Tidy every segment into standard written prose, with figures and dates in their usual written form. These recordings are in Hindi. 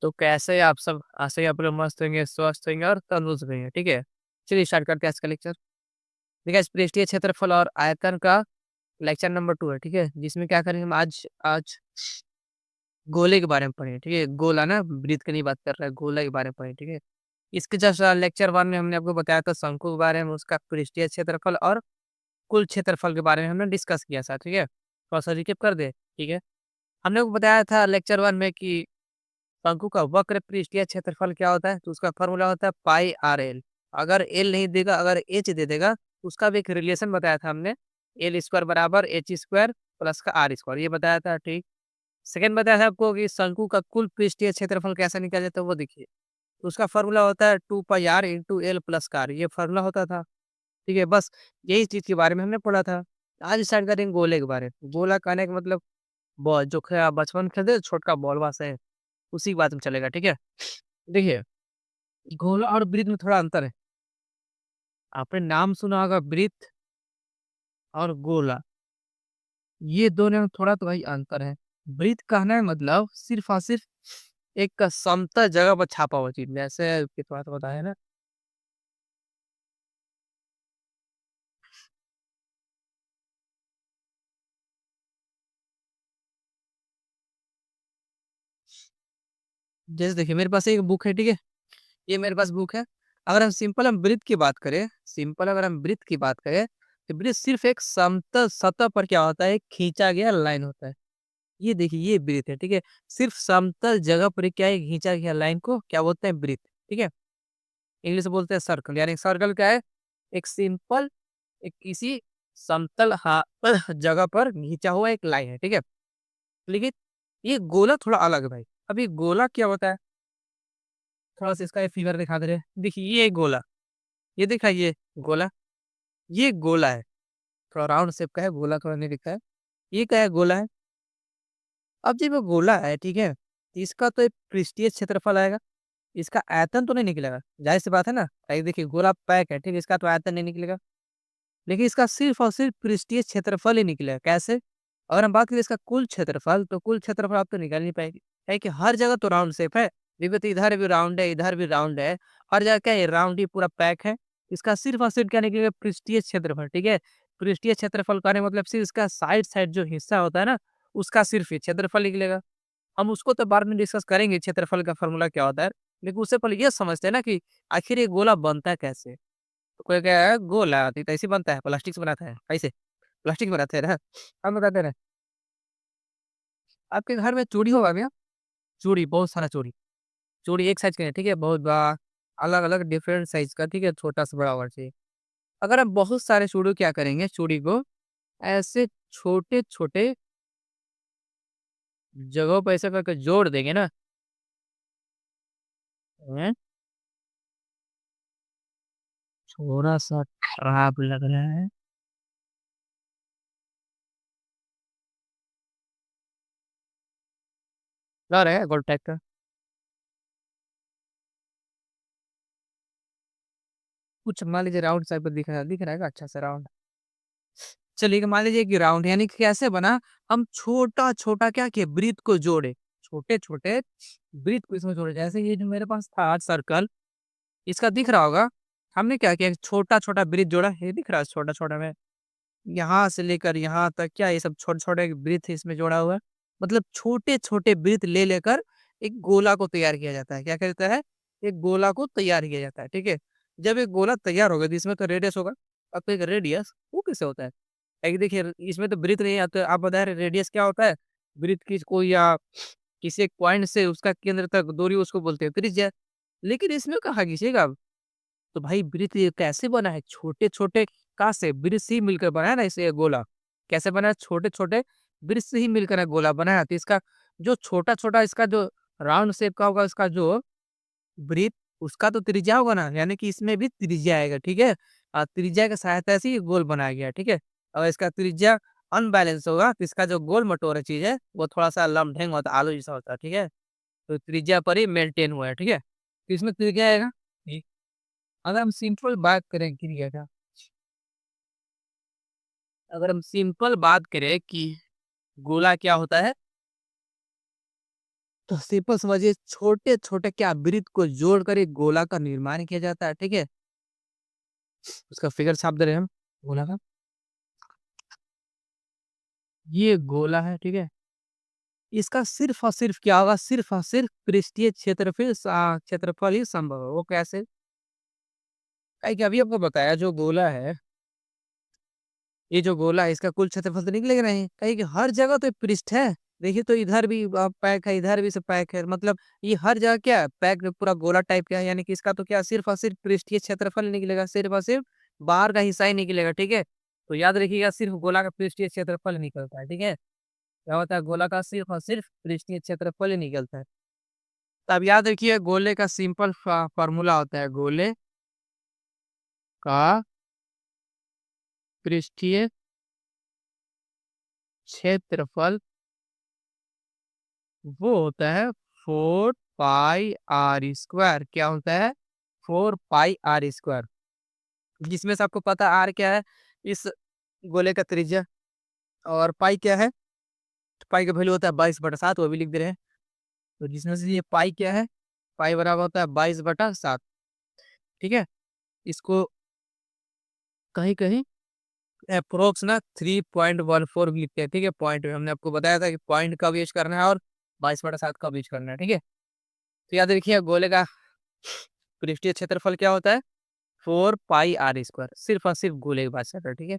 तो कैसे आप सब ऐसे ही आप लोग मस्त रहेंगे, स्वस्थ रहेंगे और तंदुरुस्त रहेंगे, ठीक है? चलिए स्टार्ट करते हैं आज का लेक्चर। देखिए आज पृष्ठीय क्षेत्रफल और आयतन का लेक्चर नंबर 2 है, ठीक है? जिसमें क्या करेंगे हम आज आज गोले के बारे में पढ़ेंगे, ठीक है? गोला ना वृत्त की नहीं बात कर रहा है, गोला के बारे में पढ़ेंगे, ठीक है? इसके जस्ट लेक्चर 1 में हमने आपको बताया था शंकु के बारे में, उसका पृष्ठीय क्षेत्रफल और कुल क्षेत्रफल के बारे में हमने डिस्कस किया था, ठीक है? थोड़ा-सा रिकैप कर दें, ठीक है? हमने आपको बताया था लेक्चर 1 में कि शंकु का वक्र पृष्ठीय क्षेत्रफल क्या होता है? तो उसका फ़ॉर्मूला होता है पाई आर एल। अगर एल नहीं देगा, अगर एच दे देगा, तो उसका भी एक रिलेशन बताया था हमने, एल स्क्वायर बराबर एच स्क्वायर प्लस का आर स्क्वायर, ये बताया था, ठीक। सेकंड बताया था आपको कि शंकु का कुल पृष्ठीय क्षेत्रफल कैसे निकाला जाता है, वो देखिए। तो उसका फ़ॉर्मूला होता है 2 पाई आर इंटू एल प्लस का आर, ये फ़ॉर्मूला होता था, ठीक है? बस यही चीज़ के बारे में हमने पढ़ा था। आज स्टार्ट करेंगे गोले के बारे में। गोला कहने का मतलब बॉल, जो बचपन में खेलते थे छोटका बॉलवा से, उसी की बात में चलेगा, ठीक है? देखिए, गोला और वृत्त में थोड़ा अंतर है। आपने नाम सुना होगा वृत्त और गोला, ये दोनों में थोड़ा तो भाई अंतर है। वृत्त कहना है मतलब सिर्फ़ और सिर्फ़ एक समतल जगह पर छापा हुआ चीज़, जैसे कि थोड़ा सा बताया ना, जैसे देखिए मेरे पास एक बुक है, ठीक है? ये मेरे पास बुक है। अगर हम वृत्त की बात करें, सिंपल अगर हम वृत्त की बात करें, तो वृत्त सिर्फ़ एक समतल सतह पर क्या होता है, एक खींचा गया लाइन होता है। ये देखिए ये वृत्त है, ठीक है? सिर्फ़ समतल जगह पर क्या है, खींचा गया लाइन को क्या बोलते हैं, वृत्त, ठीक है? इंग्लिश में बोलते हैं सर्कल, यानी सर्कल क्या है, एक सिंपल एक किसी समतल जगह पर खींचा हुआ एक लाइन है, ठीक है? लेकिन ये गोला थोड़ा अलग है भाई। अब ये गोला क्या होता है? थोड़ा-सा इसका एक फिगर दिखा दे रहे हैं। देखिए ये एक गोला, ये दिखा ये गोला, ये गोला है। थोड़ा राउंड शेप का है, गोला थोड़ा नहीं दिखता है। ये क्या है, गोला है। अब जब ये गोला है, ठीक है? तो इसका तो एक पृष्ठीय क्षेत्रफल आएगा। इसका आयतन तो नहीं निकलेगा, ज़ाहिर-सी बात है ना? ये देखिए गोला पैक है, ठीक है? इसका तो आयतन नहीं निकलेगा। लेकिन इसका सिर्फ़ और सिर्फ़ पृष्ठीय क्षेत्रफल ही निकलेगा, कैसे? अगर हम बात करें इसका कुल क्षेत्रफल, तो कुल क्षेत्रफल आप तो निकाल नहीं पाएँगे। क्या है कि हर जगह तो राउंड शेप है, देखो तो इधर भी राउंड है, इधर भी राउंड है, हर जगह क्या है, राउंड ही पूरा पैक है। इसका सिर्फ़ और सिर्फ़ क्या निकलेगा, पृष्ठीय क्षेत्रफल, ठीक है? पृष्ठीय क्षेत्रफल कहने का मतलब सिर्फ़ इसका साइड-साइड जो हिस्सा होता है ना, उसका सिर्फ़ ये क्षेत्रफल निकलेगा। हम उसको तो बाद में डिस्कस करेंगे, क्षेत्रफल का फ़ॉर्मूला क्या होता है। लेकिन उससे पहले ये समझते हैं ना कि आखिर ये गोला बनता कैसे? तो कोई कहेगा गोला तो ऐसे बनता है, प्लास्टिक से बनाता है, कैसे? प्लास्टिक बनाते हैं ना, हम बताते हैं ना, आपके घर में चूड़ी होगा क्या? चूड़ी, बहुत सारा चूड़ी। चूड़ी एक साइज़ का नहीं, ठीक है? बहुत बड़ा, अलग-अलग डिफरेंट साइज़ का, ठीक है? छोटा से बड़ा होना चाहिए। अगर हम बहुत सारे चूड़ी क्या करेंगे, चूड़ी को ऐसे छोटे-छोटे जगहों पे ऐसे करके जोड़ देंगे ना, हैं, थोड़ा-सा खराब लग रहा है। लग रहा है गोल टाइप का। कुछ मान लीजिए राउंड टाइप का दिख रहा है क्या अच्छा सा राउंड? चलिए मान लीजिए कि राउंड यानी कि कैसे बना, हम छोटा-छोटा क्या किए, वृत्त को जोड़े, छोटे-छोटे वृत्त को इसमें जोड़े। जैसे ये जो मेरे पास था सर्कल, इसका दिख रहा होगा, हमने क्या किया, छोटा-छोटा वृत्त जोड़ा, ये दिख रहा है छोटा-छोटा में, यहाँ से लेकर यहाँ तक क्या ये सब छोटे-छोटे वृत्त इसमें जोड़ा हुआ है। मतलब छोटे-छोटे वृत्त ले लेकर एक गोला को तैयार किया जाता है। क्या कहता है? एक गोला को तैयार किया जाता है, ठीक है? जब एक गोला तैयार होगा तो इसमें तो रेडियस होगा। अब तो एक रेडियस वो कैसे होता है? देखिए इसमें तो वृत्त नहीं आता, आप बता रहे रेडियस क्या होता है? वृत्त की कोई या किसी एक पॉइंट से उसका केंद्र तक दूरी उसको बोलते हैं त्रिज्या। लेकिन इसमें कहाँ खींचेगा अब? तो भाई वृत्त ये कैसे बना है? छोटे-छोटे कहाँ से? वृत्त से ही मिलकर बना है ना इसे गोला। कैसे बना है? छोटे-छोटे वृत्त से ही मिलकर गोला बना है। तो इसका जो छोटा-छोटा इसका जो राउंड शेप का होगा इसका जो वृत्त, उसका तो त्रिज्या होगा ना, यानी कि इसमें भी त्रिज्या आएगा, ठीक है? त्रिज्या की सहायता से ये गोल बनाया गया है, ठीक है? अगर इसका त्रिज्या अनबैलेंस होगा तो इसका जो गोल-मटोरा चीज़ है, वो थोड़ा-सा लमढेंग होता है, आलू जैसा होता है, ठीक है? तो त्रिज्या पर ही मेंटेन हुआ है, ठीक है? तो इसमें त्रिज्या आएगा। ठीक। अगर हम सिंपल बात करें क्रिया का, अगर हम सिंपल बात करें कि गोला क्या होता है, तो सिंपल समझिए छोटे-छोटे क्या वृत्त को जोड़कर एक गोला का निर्माण किया जाता है, ठीक है? उसका फिगर छाप दे रहे हैं हम, गोला का। ये गोला है, ठीक है? इसका सिर्फ़ और सिर्फ़ क्या होगा, सिर्फ़ और सिर्फ़ पृष्ठीय क्षेत्रफल ही संभव है। वो कैसे? काहे कि अभी आपको बताया जो गोला है, ये जो गोला है इसका कुल क्षेत्रफल तो निकलेगा नहीं, कहीं कि हर जगह तो पृष्ठ है। देखिए तो इधर भी पैक है, इधर भी से पैक है, मतलब ये हर जगह क्या है, पैक पूरा गोला टाइप का है, यानी कि इसका तो क्या सिर्फ़ और सिर्फ़ पृष्ठीय क्षेत्रफल निकलेगा, सिर्फ़ और सिर्फ़ बाहर का हिस्सा ही निकलेगा, ठीक है? तो याद रखिएगा सिर्फ़ गोला का पृष्ठीय क्षेत्रफल निकलता है, ठीक है? क्या होता है, गोला का सिर्फ़ और सिर्फ़ पृष्ठीय क्षेत्रफल ही निकलता है। तो अब याद रखिए गोले का सिंपल फ़ॉर्मूला होता है, गोले का पृष्ठीय क्षेत्रफल वो होता है 4 पाई आर स्क्वायर। क्या होता है? 4 पाई आर स्क्वायर। जिसमें से आपको पता है आर क्या है? इस गोले का त्रिज्या। और पाई क्या है? तो पाई का वैल्यू होता है 22/7, वो भी लिख दे रहे हैं। तो जिसमें से ये पाई क्या है? पाई बराबर होता है 22/7, ठीक है? इसको कहीं-कहीं एप्रोक्स ना 3.14 भी लिखते हैं, ठीक है? पॉइंट में हमने आपको बताया था कि पॉइंट कब यूज़ करना है और 22/7 कब यूज़ करना है, ठीक है? तो याद रखिए गोले का पृष्ठीय क्षेत्रफल क्या होता है? 4 पाई आर स्क्वायर, सिर्फ़ और सिर्फ़ गोले की बात कर रहे हैं, ठीक है?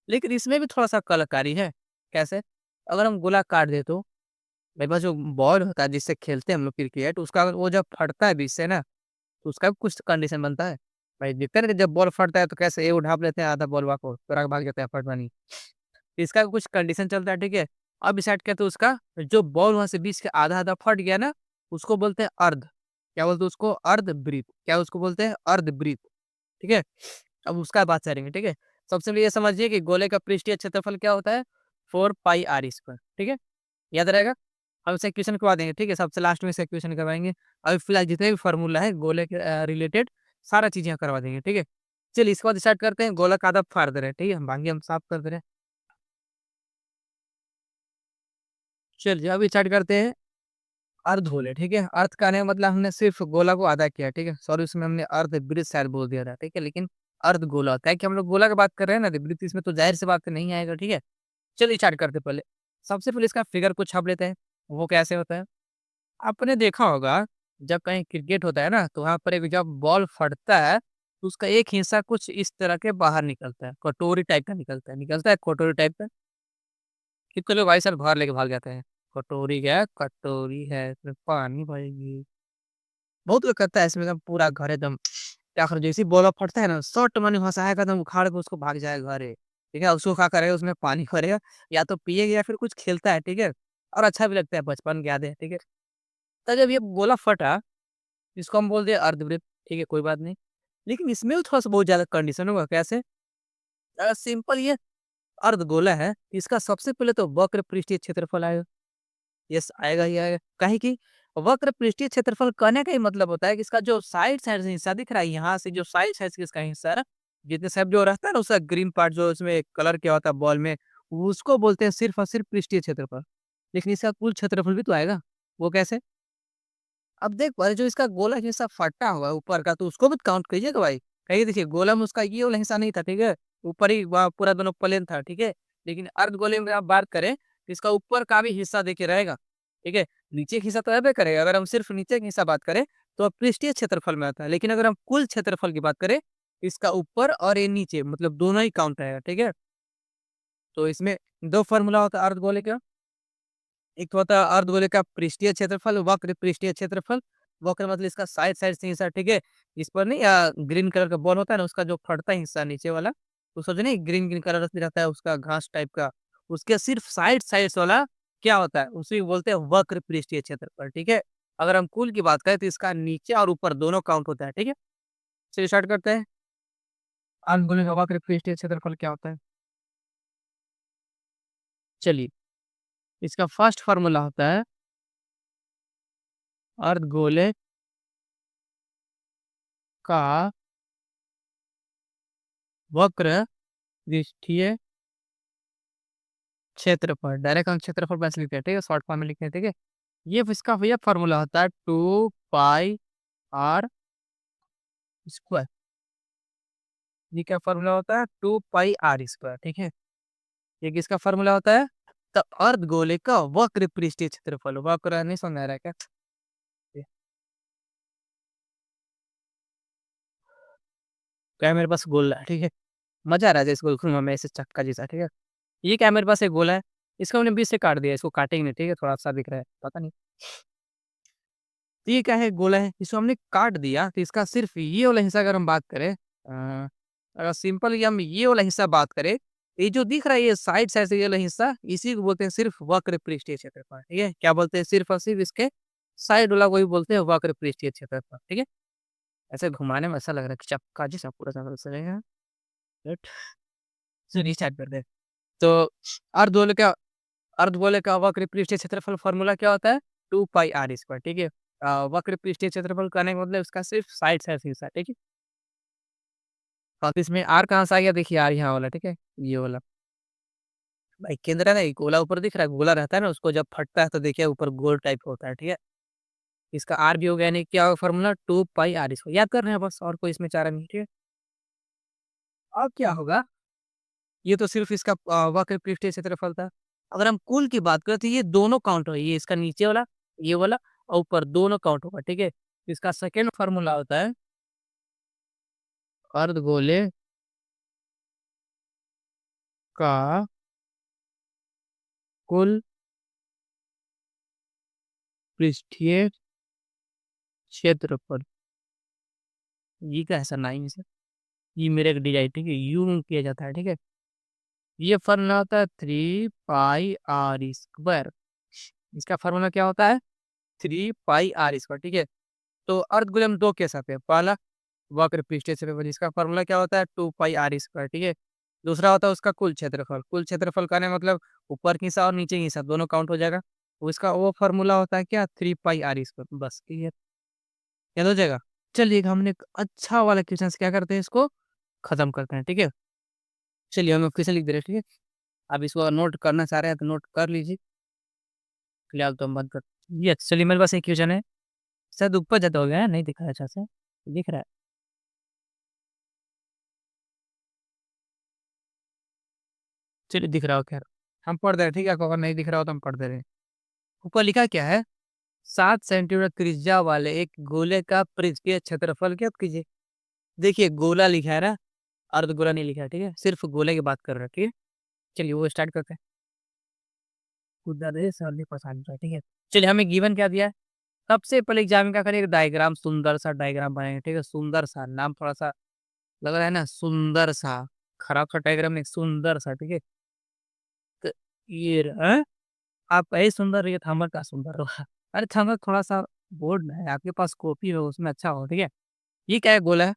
लेकिन इसमें भी थोड़ा-सा कलाकारी है, कैसे? अगर हम गोला काट दें तो मेरे पास जो बॉल होता है जिससे खेलते हैं हम लोग क्रिकेट, उसका अगर वो जब फटता है बीच से ना, तो उसका भी कुछ कंडीशन बनता है। भाई देखते हैं ना कि जब बॉल फटता है तो कैसे ये उठा लेते हैं आधा बॉलवा को, तुरंत भाग जाता है, फटता नहीं। इसका भी कुछ कंडीशन चलता है, ठीक है? अब डिसाइड किया तो उसका जो बॉल वहाँ से बीच के आधा-आधा फट गया ना, उसको बोलते हैं अर्ध। क्या बोलते हैं उसको? अर्ध-वृत्त। क्या उसको बोलते हैं? अर्ध-वृत्त, ठीक है? अब उसका बात करेंगे, ठीक है? सबसे पहले ये समझिए कि गोले का पृष्ठीय क्षेत्रफल क्या होता है? 4 पाई आर स्क्वायर, ठीक है? याद रहेगा? हम इससे क्वेश्चन करवा देंगे, ठीक है? सबसे लास्ट में इससे क्वेश्चन करवाएँगे। अभी फिलहाल जितने भी फ़ॉर्मूला है गोले के रिलेटेड सारा चीज़ यहाँ करवा देंगे, ठीक है? चलिए इसके बाद स्टार्ट करते हैं, गोला का आधा फाड़ दे रहे हैं, ठीक है? बाकी हम साफ कर दे रहे हैं। चलिए अब स्टार्ट करते हैं अर्धगोले, ठीक है? अर्ध कहने का मतलब हमने सिर्फ़ गोला को आधा किया, ठीक है? सॉरी उसमें हमने अर्धवृत्त शायद बोल दिया था, ठीक है? लेकिन अर्धगोला होता है कि हम लोग गोला की बात कर रहे हैं ना, तो वृत्त इसमें तो ज़ाहिर-सी बात है नहीं आएगा, ठीक है? चलिए स्टार्ट करते हैं पहले। सबसे पहले इसका फिगर को छाप लेते हैं। वो कैसे होता है? आपने देखा होगा जब कहीं क्रिकेट होता है ना, तो वहाँ पर एक जब बॉल फटता है, तो उसका एक हिस्सा कुछ इस तरह के बाहर निकलता है, कटोरी टाइप का निकलता है कटोरी टाइप का। कितने लोग भाई साहब घर लेके भाग जाते हैं। कटोरी है, इसमें पानी भरेंगे। बहुत लोग करता है इसमें एकदम पूरा घर एकदम क्या करो जैसे ही बॉल फटता है ना, सट मनी हँसाएगा एकदम उखाड़ के उसको भाग जाएगा घरे। ठीक है? उसको क्या करेगा उसमें पानी भरेगा या तो पिएगा या फिर कुछ खेलता है, ठीक है? और अच्छा भी लगता है बचपन की यादें, ठीक है? तो जब ये गोला फटा, इसको हम बोल दिए अर्धवृत्त, ठीक है? कोई बात नहीं। लेकिन इसमें भी थोड़ा-सा बहुत ज़्यादा कंडीशन होगा, कैसे? सिंपल ये अर्धगोला है, इसका सबसे पहले तो वक्र पृष्ठीय क्षेत्रफल आएगा। यस, आएगा ही आएगा। काहे कि वक्र पृष्ठीय क्षेत्रफल कहने का ही मतलब होता है कि इसका जो साइड से हिस्सा दिख रहा है, यहाँ से जो साइड से इसका हिस्सा है ना, जितने साइड जो रहता है ना उसका ग्रीन पार्ट जो उसमें कलर किया होता है बॉल में, उसको बोलते हैं सिर्फ़ और सिर्फ़ पृष्ठीय क्षेत्रफल। लेकिन इसका कुल क्षेत्रफल भी तो आएगा, वो कैसे? अब देख पा रहे जो इसका गोला हिस्सा फटा हुआ है ऊपर का, तो उसको भी काउंट कीजिएगा भाई। कहिए देखिए गोला में उसका ये वाला हिस्सा नहीं था, ठीक है? ऊपर ही वहाँ पूरा दोनों प्लेन था, ठीक है? लेकिन अर्धगोले में आप बात करें, तो इसका ऊपर का भी हिस्सा देखिए रहेगा, ठीक है? नीचे का हिस्सा तो रहबे करेगा, अगर हम सिर्फ़ नीचे का हिस्सा बात करें, तो पृष्ठीय क्षेत्रफल में आता है। लेकिन अगर हम कुल क्षेत्रफल की बात करें, इसका ऊपर और ये नीचे मतलब दोनों ही काउंट आएगा, ठीक है? तो इसमें 2 फ़ॉर्मूला होता है अर्धगोले का। एक तो होता है अर्धगोले का पृष्ठीय क्षेत्रफल, वक्र पृष्ठीय क्षेत्रफल। वक्र मतलब इसका साइड-साइड से हिस्सा, ठीक है? इस पर नहीं ग्रीन कलर का बॉल होता है ना, उसका जो फटता हिस्सा नीचे वाला, तो समझे नहीं ग्रीन-ग्रीन कलर से रहता है उसका घास टाइप का, उसके सिर्फ साइड-साइड वाला क्या होता है, उसी को बोलते हैं वक्र पृष्ठीय क्षेत्रफल, ठीक है? अगर हम कुल की बात करें तो इसका नीचे और ऊपर दोनों काउंट होता है, ठीक है? चलिए स्टार्ट करते हैं। अर्धगोले का वक्र पृष्ठीय क्षेत्रफल क्या होता है? चलिए, इसका फर्स्ट फ़ॉर्मूला होता है अर्धगोले का वक्र पृष्ठीय क्षेत्रफल, डायरेक्ट हम क्षेत्रफल वैसे लिखते हैं, ठीक है? शॉर्ट फॉर्म में लिखते हैं, ठीक है? ये इसका भैया फॉर्मूला होता है 2 पाई आर स्क्वायर। ये क्या फॉर्मूला होता है? 2 पाई आर स्क्वायर, ठीक है। ये किसका फॉर्मूला होता है? तो अर्धगोले का वक्र पृष्ठीय क्षेत्रफल। वक्र नहीं समझ आ रहा है क्या? क्या मेरे पास गोला है, ठीक है। मजा आ रहा है इसको घूमने में ऐसे चक्का जैसा, ठीक है। ये क्या मेरे पास एक गोला है, इसको हमने बीच से काट दिया, इसको काटेंगे नहीं, ठीक है। थोड़ा सा दिख रहा है, पता नहीं। तो ये क्या है? गोला है, इसको हमने काट दिया, तो इसका सिर्फ ये वाला हिस्सा अगर हम बात करें, अगर सिंपल हम ये वाला हिस्सा बात करें, ये जो दिख रहा है ये साइड से ये वाला हिस्सा, इसी को बोलते हैं सिर्फ वक्र पृष्ठीय क्षेत्रफल, ठीक है। क्या बोलते हैं? सिर्फ और सिर्फ इसके साइड वाला को ही बोलते हैं वक्र पृष्ठीय क्षेत्रफल, ठीक है। ऐसे घुमाने में ऐसा लग रहा है कि चक्का जैसा पूरा चलेगा। चलिए स्टार्ट करते हैं। तो अर्धगोले का अर्धगोले का वक्र पृष्ठीय क्षेत्रफल फॉर्मूला क्या होता है? 2 पाई आर स्क्वायर, ठीक है। वक्र पृष्ठीय क्षेत्रफल कहने का मतलब उसका सिर्फ साइड से हिस्सा, ठीक है। और तो इसमें आर कहाँ से आ गया? देखिए आर यहाँ वाला, ठीक है, ये वाला। भाई केंद्र है ना, ये गोला ऊपर दिख रहा है, गोला रहता है ना, उसको जब फटता है तो देखिए ऊपर गोल टाइप होता है, ठीक है। इसका आर भी हो गया, यानी क्या होगा फॉर्मूला? 2 pi are square. याद कर रहे हैं बस, और कोई इसमें चारा नहीं, ठीक है। अब क्या होगा? ये तो सिर्फ इसका वक्र पृष्ठीय क्षेत्रफल था। अगर हम कुल की बात करें तो ये दोनों काउंट होगा, ये इसका नीचे वाला, ये वाला, और ऊपर दोनों काउंट होगा, ठीक है। इसका सेकंड फार्मूला होता है अर्धगोले का कुल पृष्ठीय क्षेत्रफल। ये क्या ऐसा नहीं है? ये मेरे एक डिजाइन, ठीक है, यूं किया जाता है, ठीक है। ये फार्मूला होता है 3 पाई आर स्क्वायर। इसका फार्मूला क्या होता है? 3 पाई आर स्क्वायर, ठीक है। तो अर्धगोले में दो केस आते हैं। पहला वक्र पृष्ठीय क्षेत्रफल, इसका फॉर्मूला क्या होता है? 2 पाई आर स्क्वायर, ठीक है। दूसरा होता है उसका कुल क्षेत्रफल। कुल क्षेत्रफल का मतलब ऊपर की हिस्सा और नीचे की हिस्सा दोनों काउंट हो जाएगा। तो इसका वो फॉर्मूला होता है क्या? 3 पाई आर स्क्वायर, बस क्लियर। याद हो जाएगा। चलिए हमने एक अच्छा वाला क्वेश्चन क्या करते हैं, इसको खत्म करते हैं, ठीक है। चलिए हम क्वेश्चन लिख दे रहे हैं, ठीक है। आप इसको नोट करना चाह रहे हैं तो नोट कर लीजिए, फिलहाल तो हम बंद कर। ये चलिए मेरे पास एक क्वेश्चन है, शायद ऊपर ज्यादा हो गया है, नहीं दिख रहा है अच्छा से, दिख रहा है। चलिए दिख रहा हो, खैर हम पढ़ दे रहे हैं, ठीक है। अगर नहीं दिख रहा हो तो हम पढ़ दे रहे हैं। ऊपर लिखा क्या है? 7 सेंटीमीटर त्रिज्या वाले एक गोले का पृष्ठीय क्षेत्रफल ज्ञात कीजिए। देखिए गोला लिखा है ना, अर्धगोला नहीं लिखा है, ठीक है। सिर्फ गोले की बात कर रहे हैं, ठीक है। चलिए वो स्टार्ट करते हैं। खुदा दे सरली परेशान है, ठीक है। चलिए हमें गिवन क्या दिया है? सबसे पहले एग्जाम क्या करें? एक डायग्राम, सुंदर सा डायग्राम बनाएंगे, ठीक है। सुंदर सा नाम थोड़ा सा लग रहा है ना, सुंदर सा। खराब सा डायग्राम नहीं, सुंदर सा, ठीक है। तो ये रहा, आप ऐसे सुंदर रहिए तो हमारे का सुंदर होगा। अरे थंगा थोड़ा सा बोर्ड में है, आपके पास कॉपी हो उसमें अच्छा हो, ठीक है। ये क्या है? गोला है।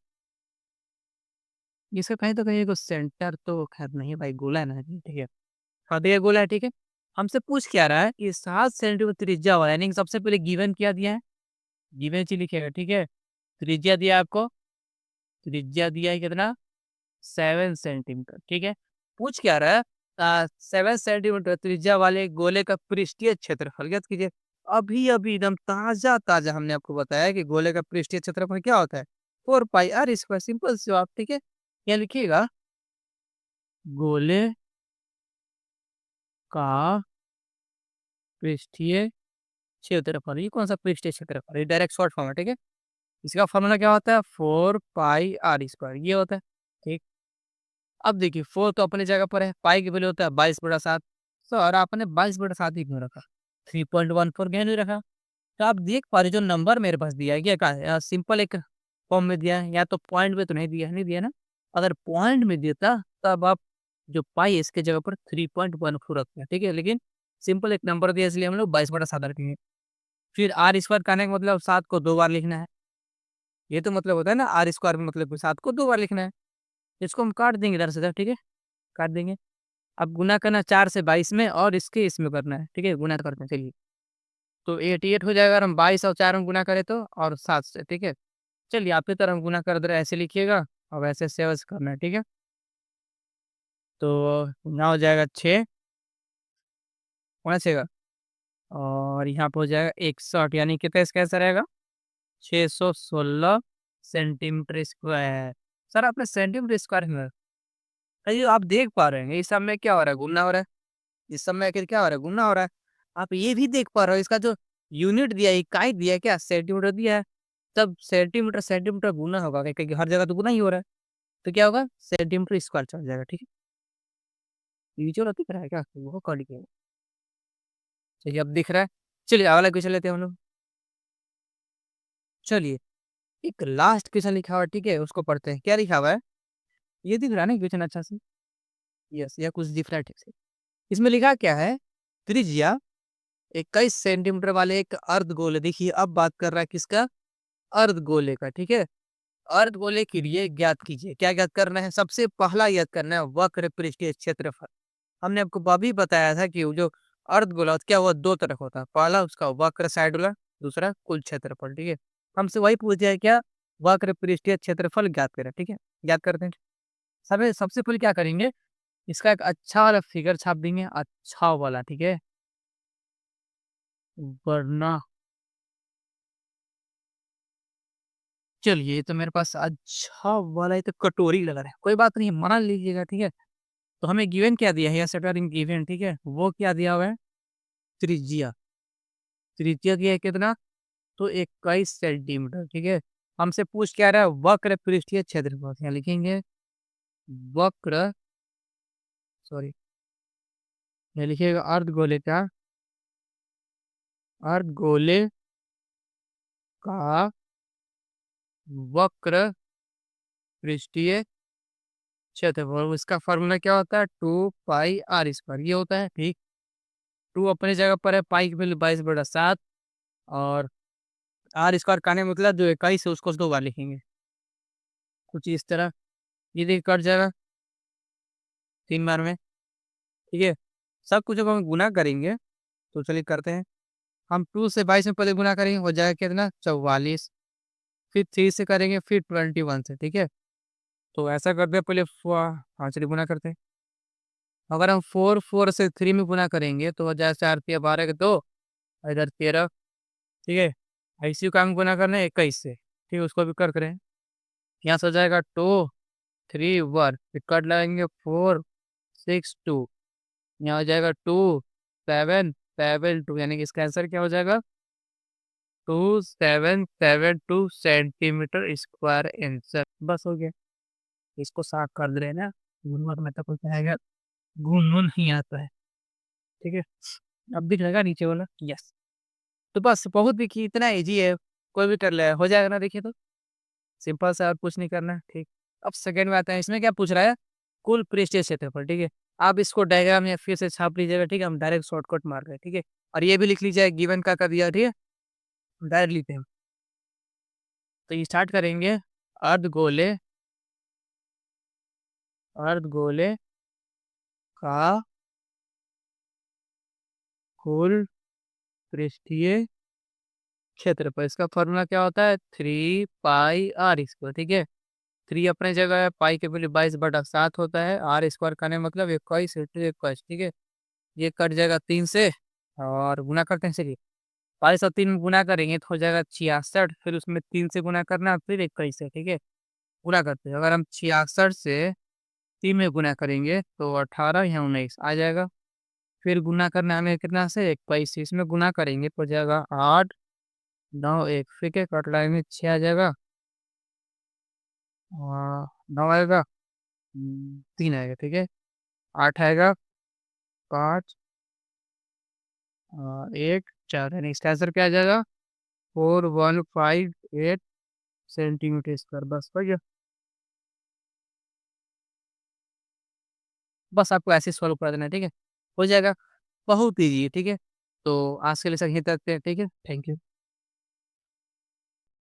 इसका कहीं तो कहीं को सेंटर तो खैर नहीं भाई, गोला है ना, ठीक है। हाँ देखिए गोला है, ठीक है। हमसे पूछ क्या रहा है कि 7 सेंटीमीटर त्रिज्या वाला, यानी कि सबसे पहले गिवन क्या दिया है? गिवन चीज लिखेगा, ठीक है। त्रिज्या दिया है आपको, त्रिज्या दिया है कितना? 7 सेंटीमीटर, ठीक है। पूछ क्या रहा है? 7 सेंटीमीटर त्रिज्या वाले गोले का पृष्ठीय क्षेत्रफल ज्ञात कीजिए। अभी अभी एकदम ताजा ताजा हमने आपको बताया कि गोले का पृष्ठीय क्षेत्रफल क्या होता है? 4 पाई आर स्क्वायर, सिंपल सी बात, ठीक है। क्या लिखिएगा? गोले का पृष्ठीय क्षेत्रफल। ये कौन सा पृष्ठीय क्षेत्रफल? ये डायरेक्ट शॉर्ट फॉर्म है, ठीक है। इसका फॉर्मूला क्या होता है? 4 पाई आर स्क्वायर, ये होता है, ठीक। अब देखिए 4 तो अपनी जगह पर है, पाई की वैल्यू होता है 22/7। सर आपने 22/7 ही क्यों रखा? 3.14 क्यों नहीं रखा? तो आप देख पा रहे जो नंबर मेरे पास दिया है, क्या का सिंपल एक फॉर्म में दिया है, या तो पॉइंट में तो नहीं दिया है, नहीं दिया ना। अगर पॉइंट में देता तब आप जो पाई है इसके जगह पर 3.14 रखते हैं, ठीक है। लेकिन सिंपल एक नंबर दिया इसलिए हम लोग 22/7 रखेंगे। फिर आर स्क्वायर का आने का मतलब 7 को 2 बार लिखना है। ये तो मतलब होता है ना आर स्क्वायर में, मतलब 7 को 2 बार लिखना है। इसको हम काट देंगे इधर से इधर, ठीक है, काट देंगे। अब गुना करना 4 से 22 में, और इसके इसमें करना है, ठीक है, गुना करते हैं, चलिए। तो 88 हो जाएगा, अगर हम 22 और 4 में गुना करें तो, और 7 से, ठीक है। चलिए आपकी तरह हम गुना कर दे रहे हैं, ऐसे लिखिएगा, और वैसे से वैसे करना है, ठीक है। तो गुना हो जाएगा 6, होना चाहिए। और यहाँ पे हो जाएगा 61 यानी कितना इसका आंसर रहेगा 616 सेंटीमीटर स्क्वायर। सर आपने सेंटीमीटर स्क्वायर में ये आप देख पा रहे हैं इस सब में क्या हो रहा है गुना हो रहा है। इस सब में आखिर क्या हो रहा है गुना हो रहा है। आप ये भी देख पा रहे हो इसका जो यूनिट दिया है इकाई दिया है क्या सेंटीमीटर दिया है। तब सेंटीमीटर सेंटीमीटर गुना होगा क्योंकि हर जगह तो गुना ही हो रहा है। तो क्या होगा सेंटीमीटर स्क्वायर चल जाएगा ठीक है। ये जो दिख रहा है क्या वो कर लिखिएगा। चलिए अब दिख रहा है। चलिए अगला क्वेश्चन लेते हैं हम लोग। चलिए एक लास्ट क्वेश्चन लिखा हुआ है ठीक है उसको पढ़ते हैं क्या लिखा हुआ है। ये दिख रहा है ना क्वेश्चन अच्छा से। यस या कुछ डिफरेंट है। इसमें लिखा क्या है त्रिज्या 21 सेंटीमीटर वाले एक अर्धगोले देखिए अब बात कर रहा है किसका अर्धगोले का ठीक है। अर्धगोले के लिए ज्ञात कीजिए क्या ज्ञात करना है सबसे पहला ज्ञात करना है वक्र पृष्ठीय क्षेत्रफल। हमने आपको अभी बताया था कि वो जो अर्धगोला होता है, क्या हुआ दो तरफ होता है पहला उसका वक्र साइड वाला दूसरा कुल क्षेत्रफल ठीक है। हमसे वही पूछ दिया है क्या वक्र पृष्ठीय क्षेत्रफल ज्ञात करें ठीक है। ज्ञात करते हैं सबसे सबसे पहले क्या करेंगे इसका एक अच्छा वाला फिगर छाप देंगे अच्छा वाला ठीक है। वरना चलिए ये तो मेरे पास अच्छा वाला ये तो कटोरी लग रहा है कोई बात नहीं मान लीजिएगा ठीक है। तो हमें गिवन क्या दिया है या सेटर इन गिवन ठीक है वो क्या दिया हुआ है त्रिज्या। त्रिज्या दिया है कितना तो 21 सेंटीमीटर ठीक है। हमसे पूछ क्या रहा है वक्र पृष्ठीय क्षेत्रफल यहाँ लिखेंगे वक्र सॉरी यहाँ लिखिएगा अर्धगोले का अर्धगोले का वक्र पृष्ठीय क्षेत्रफल इसका फॉर्मूला क्या होता है 2 पाई r² ये होता है ठीक। 2 अपने जगह पर है पाई की वैल्यू 22/7 और r² का मतलब जो 21 है उसको 2 बार लिखेंगे कुछ इस तरह। ये देखिए कट जाएगा 3 बार में ठीक है। सब कुछ जब हम गुना करेंगे तो चलिए करते हैं। हम 2 से 22 में पहले गुना करेंगे हो जाएगा कितना 44 फिर 3 से करेंगे फिर 21 से ठीक है। तो ऐसा करते हैं पहले हाँ चलिए गुना करते हैं। अगर हम 4 से 3 में गुना करेंगे तो हो जाएगा 4×3 = 12 के 2 इधर 13 ठीक है। ICU का हम गुना करना है 21 से ठीक है उसको भी कर करें। यहाँ से हो जाएगा 2 3 1 फिर कट लगाएंगे 4 6 2 यहाँ हो जाएगा 2 7 7 2 यानी कि इसका आंसर क्या हो जाएगा 2772 सेंटीमीटर स्क्वायर आंसर बस हो गया। इसको साफ कर दे रहे हैं ना गुनगुन में तो कुछ आएगा गुनगुन ही आता है ठीक है। अब दिख रहेगा नीचे वाला यस। तो बस बहुत देखिए इतना इजी है कोई भी कर ले हो जाएगा ना देखिए तो सिंपल सा और कुछ नहीं करना है ठीक। अब सेकंड में आता है इसमें क्या पूछ रहा है कुल पृष्ठीय क्षेत्रफल ठीक है। आप इसको डायग्राम या फिर से छाप लीजिएगा ठीक है हम डायरेक्ट शॉर्टकट मार रहे हैं ठीक है। और ये भी लिख लीजिए गिवन का कर दिया ठीक है डायरेक्ट लिखते हैं। तो ये स्टार्ट करेंगे अर्धगोले अर्धगोले का कुल पृष्ठीय क्षेत्रफल इसका फॉर्मूला क्या होता है 3 पाई r² ठीक है। 3 अपने जगह है पाई के वैल्यू 22/7 होता है r² का मतलब 21 ठीक है। ये कट जाएगा 3 से और गुना करते हैं चलिए 22 और 3 में गुना करेंगे तो हो जाएगा 66 फिर उसमें 3 से गुना करना फिर 21 से ठीक है। गुना करते हैं अगर हम 66 से 3 में गुना करेंगे तो 18 या 19 आ जाएगा। फिर गुना करना हमें कितना से 21 से इसमें गुना करेंगे तो हो जाएगा 8 9 1 फिर क्या कट लाएंगे 6 आ जाएगा और 9 आएगा 3 आएगा ठीक है। 8 आएगा 5 1 4 यानी इसका आंसर क्या आ जाएगा 4158 सेंटीमीटर स्क्वायर बस हो गया। बस आपको ऐसे सॉल्व कर देना है ठीक है हो जाएगा बहुत ईजी है ठीक है। तो आज के लिए सर यहीं तक ठीक है थैंक यू।